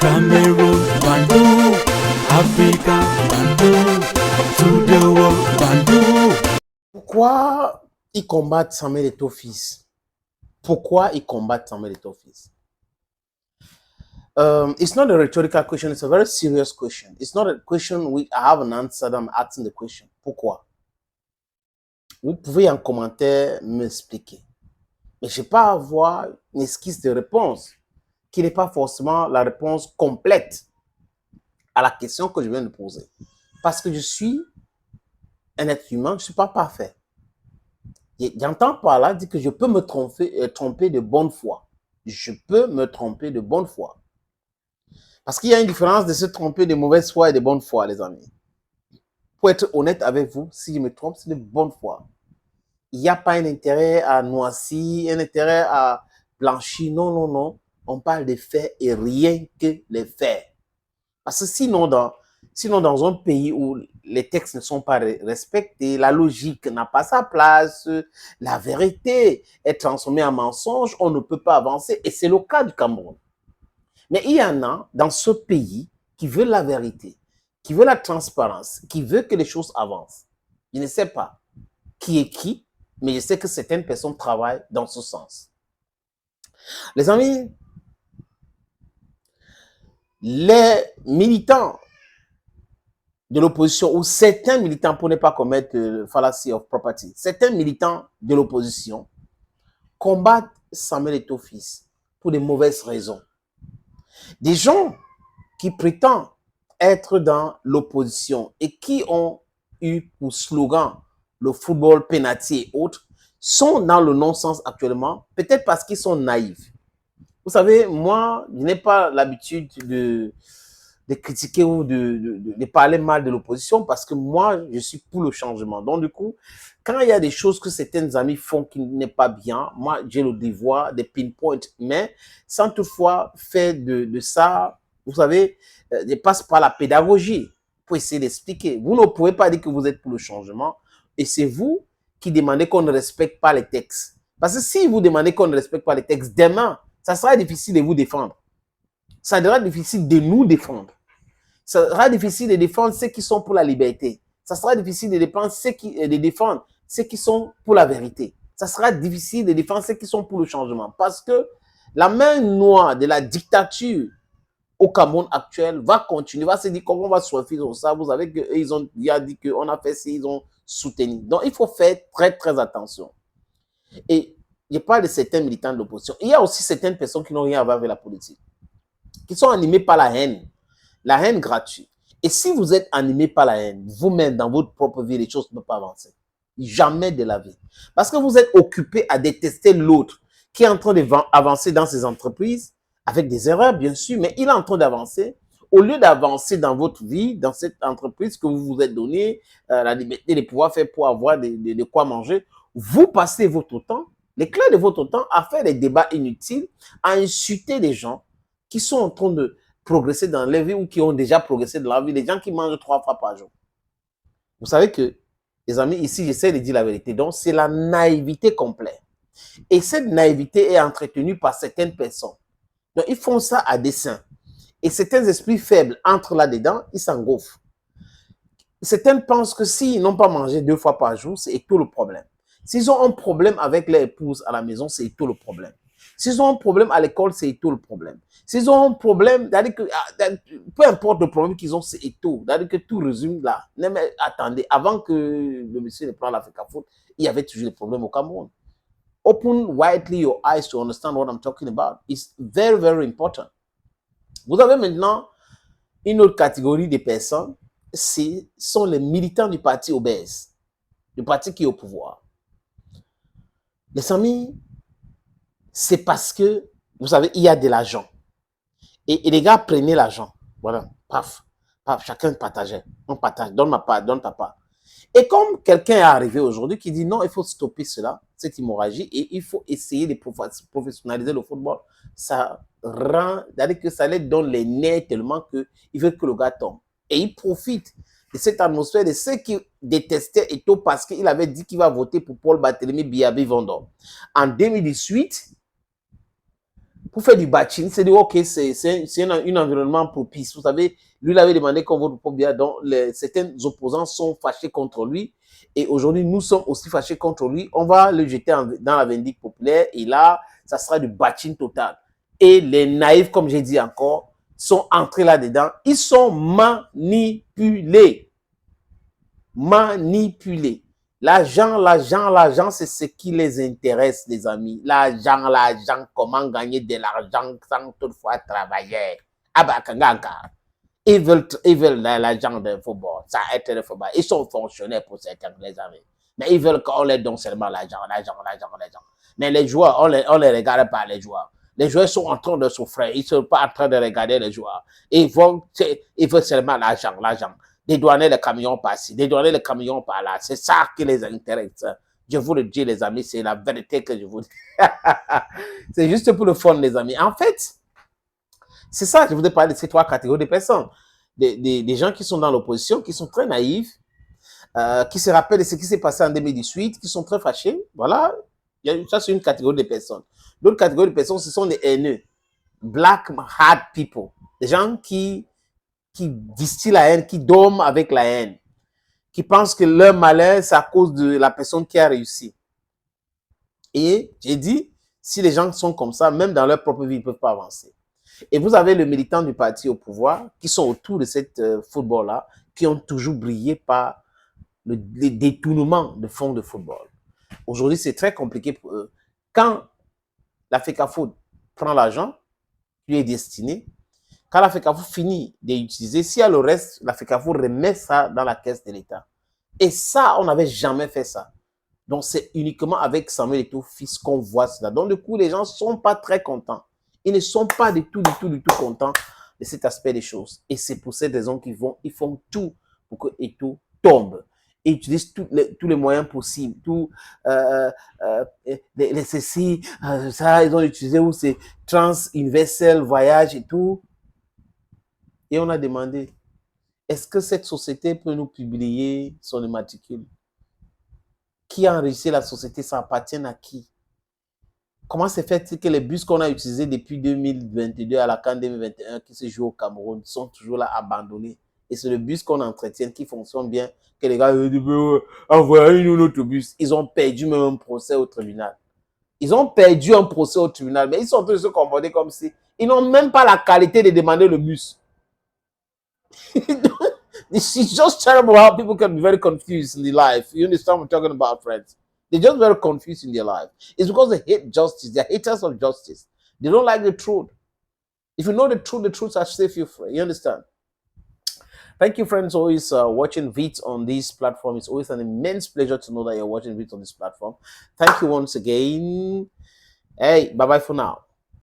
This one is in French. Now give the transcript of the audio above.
Cameroon, Bandung, Africa, Bandung, to the world, Bandung. Pourquoi ils combattent Samuel Eto'o-Fils? Pourquoi ils combattent Samuel Eto'o-Fils? It's not a rhetorical question, it's a very serious question. It's not a question I have an answer, I'm asking the question. Pourquoi? Vous pouvez en commentaire m'expliquer. Mais je n'ai pas à avoir une esquisse de réponse qui n'est pas forcément la réponse complète à la question que je viens de poser. Parce que je suis un être humain, je ne suis pas parfait. J'entends par là dire que je peux me tromper de bonne foi. Je peux me tromper de bonne foi. Parce qu'il y a une différence de se tromper de mauvaise foi et de bonne foi, les amis. Pour être honnête avec vous, si je me trompe, c'est de bonne foi. Il n'y a pas un intérêt à noircir, un intérêt à blanchir. Non, non, non. On parle des faits et rien que les faits. Parce que sinon, dans un pays où les textes ne sont pas respectés, la logique n'a pas sa place, la vérité est transformée en mensonge, on ne peut pas avancer. Et c'est le cas du Cameroun. Mais il y en a dans ce pays qui veulent la vérité, qui veulent la transparence, qui veulent que les choses avancent. Je ne sais pas qui est qui, mais je sais que certaines personnes travaillent dans ce sens. Les amis, les militants de l'opposition, ou certains militants, pour ne pas commettre le fallacy of property, certains militants de l'opposition combattent Samuel Eto'o-Fils pour de mauvaises raisons. Des gens qui prétendent être dans l'opposition et qui ont eu pour slogan le football penalty et autres, sont dans le non-sens actuellement, peut-être parce qu'ils sont naïfs. Vous savez, moi, je n'ai pas l'habitude de critiquer ou de parler mal de l'opposition parce que moi, je suis pour le changement. Donc, du coup, quand il y a des choses que certains amis font qui n'est pas bien, moi, j'ai le devoir de pinpoint, mais sans toutefois faire de ça, vous savez, je passe par la pédagogie pour essayer d'expliquer. Vous ne pouvez pas dire que vous êtes pour le changement et c'est vous qui demandez qu'on ne respecte pas les textes. Parce que si vous demandez qu'on ne respecte pas les textes, demain, ça sera difficile de vous défendre. Ça sera difficile de nous défendre. Ça sera difficile de défendre ceux qui sont pour la liberté. Ça sera difficile de défendre ceux qui sont pour la vérité. Ça sera difficile de défendre ceux qui sont pour le changement. Parce que la main noire de la dictature au Cameroun actuel va continuer, va se dire comment on va surfer sur ça. Vous savez qu'ils ont déjà dit qu'on a fait ça, ils ont soutenu. Donc, il faut faire très, très attention. Et je parle de certains militants de l'opposition. Il y a aussi certaines personnes qui n'ont rien à voir avec la politique, qui sont animées par la haine gratuite. Et si vous êtes animé par la haine, vous-même, dans votre propre vie, les choses ne peuvent pas avancer. Jamais de la vie. Parce que vous êtes occupé à détester l'autre qui est en train d'avancer dans ses entreprises, avec des erreurs, bien sûr, mais il est en train d'avancer. Au lieu d'avancer dans votre vie, dans cette entreprise que vous vous êtes donné, la liberté de pouvoir faire pour avoir de quoi manger, vous passez votre temps, les clés de votre temps, à faire des débats inutiles, à insulter des gens qui sont en train de progresser dans leur vie ou qui ont déjà progressé dans leur vie, les gens qui mangent 3 fois par jour. Vous savez que, les amis, ici, j'essaie de dire la vérité. Donc, c'est la naïveté complète. Et cette naïveté est entretenue par certaines personnes. Donc, ils font ça à dessein. Et certains esprits faibles entrent là-dedans, ils s'engouffrent. Certains pensent que s'ils n'ont pas mangé 2 fois par jour, c'est tout le problème. S'ils ont un problème avec leur épouse à la maison, c'est tout le problème. S'ils ont un problème à l'école, c'est tout le problème. S'ils ont un problème, c'est-à-dire que peu importe le problème qu'ils ont, c'est tout. C'est-à-dire que tout résume là. Mais attendez, avant que le monsieur ne prenne l'Africa Foot, il y avait toujours des problèmes au Cameroun. Open widely your eyes to understand what I'm talking about. It's very, very important. Vous avez maintenant une autre catégorie de personnes, ce sont les militants du parti obèse, du parti qui est au pouvoir. Les amis, c'est parce que, vous savez, il y a de l'argent. Et les gars prenaient l'argent. Voilà, paf, paf, chacun partageait. On partage, donne ma part, donne ta part. Et comme quelqu'un est arrivé aujourd'hui qui dit non, il faut stopper cela, cette hémorragie, et il faut essayer de professionnaliser le football, ça rend, c'est-à-dire que ça les donne les nerfs tellement qu'ils veulent que le gars tombe. Et ils profitent de cette atmosphère de ceux qui détestaient Eto'o parce qu'il avait dit qu'il va voter pour Paul Barthélémy Biabi Vendôme. En 2018, pour faire du batching, c'est dire, ok, c'est un environnement propice. Vous savez, lui, il avait demandé qu'on vote pour Biya, donc certains opposants sont fâchés contre lui. Et aujourd'hui, nous sommes aussi fâchés contre lui. On va le jeter dans la vindicte populaire. Et là, ça sera du batching total. Et les naïfs, comme j'ai dit encore, sont entrés là-dedans. Ils sont manipulés. Manipulés. L'argent, c'est ce qui les intéresse, les amis. L'argent, comment gagner de l'argent sans toutefois travailler. Ah bah, ils veulent l'argent de football. Ça aide le football. Ils sont fonctionnaires pour certains, les amis. Mais ils veulent qu'on leur donne seulement l'argent. Mais les joueurs, on les regarde pas, les joueurs. Les joueurs sont en train de souffrir. Ils ne sont pas en train de regarder les joueurs. Ils veulent seulement l'argent. Dédouaner les camions par-ci, dédouaner les camions par-là. C'est ça qui les intéresse. Je vous le dis, les amis, c'est la vérité que je vous dis. C'est juste pour le fun, les amis. En fait, c'est ça, je voudrais parler de ces trois catégories de personnes. Des gens qui sont dans l'opposition, qui sont très naïfs, qui se rappellent de ce qui s'est passé en 2018, qui sont très fâchés. Voilà, ça c'est une catégorie de personnes. D'autres catégories de personnes, ce sont des haineux. Black heart people. Des gens qui distillent la haine, qui dorment avec la haine, qui pensent que leur malheur, c'est à cause de la personne qui a réussi. Et j'ai dit, si les gens sont comme ça, même dans leur propre vie, ils ne peuvent pas avancer. Et vous avez les militants du parti au pouvoir qui sont autour de cette football-là, qui ont toujours brillé par le détournement de fonds de football. Aujourd'hui, c'est très compliqué pour eux. Quand la FECAFOOT prend l'argent qui lui est destiné, quand la FECAFOOT finit d'utiliser, s'il y a le reste, la FECAFOOT remet ça dans la caisse de l'État. Et ça, on n'avait jamais fait ça. Donc, c'est uniquement avec Samuel Eto'o fils qu'on voit cela. Donc, du coup, les gens ne sont pas très contents. Ils ne sont pas du tout contents de cet aspect des choses. Et c'est pour cette raison qu'ils font tout pour que Eto'o tombe. Ils utilisent tous les moyens possibles. Ça, ils ont utilisé où c'est Trans Universal Voyage et tout. Et on a demandé, est-ce que cette société peut nous publier son immatricule? Qui a enregistré la société? Ça appartient à qui? Comment se fait-il que les bus qu'on a utilisés depuis 2022 à la CAN 2021 qui se jouent au Cameroun sont toujours là abandonnés? Et c'est le bus qu'on entretient qui fonctionne bien, que les gars envoient un autre bus. Ils ont perdu même un procès au tribunal. Ils ont perdu un procès au tribunal, mais ils sont en train de se comporter comme si ils n'ont même pas la qualité de demander le bus. It's just terrible how people can be very confused in their life. You understand what I'm talking about, friends? They're just very confused in their life. It's because they hate justice. They're haters of justice. They don't like the truth. If you know the truth will set you free. You understand? Thank you, friends, always watching VIT on this platform. It's always an immense pleasure to know that you're watching VIT on this platform. Thank you once again. Hey, bye-bye for now.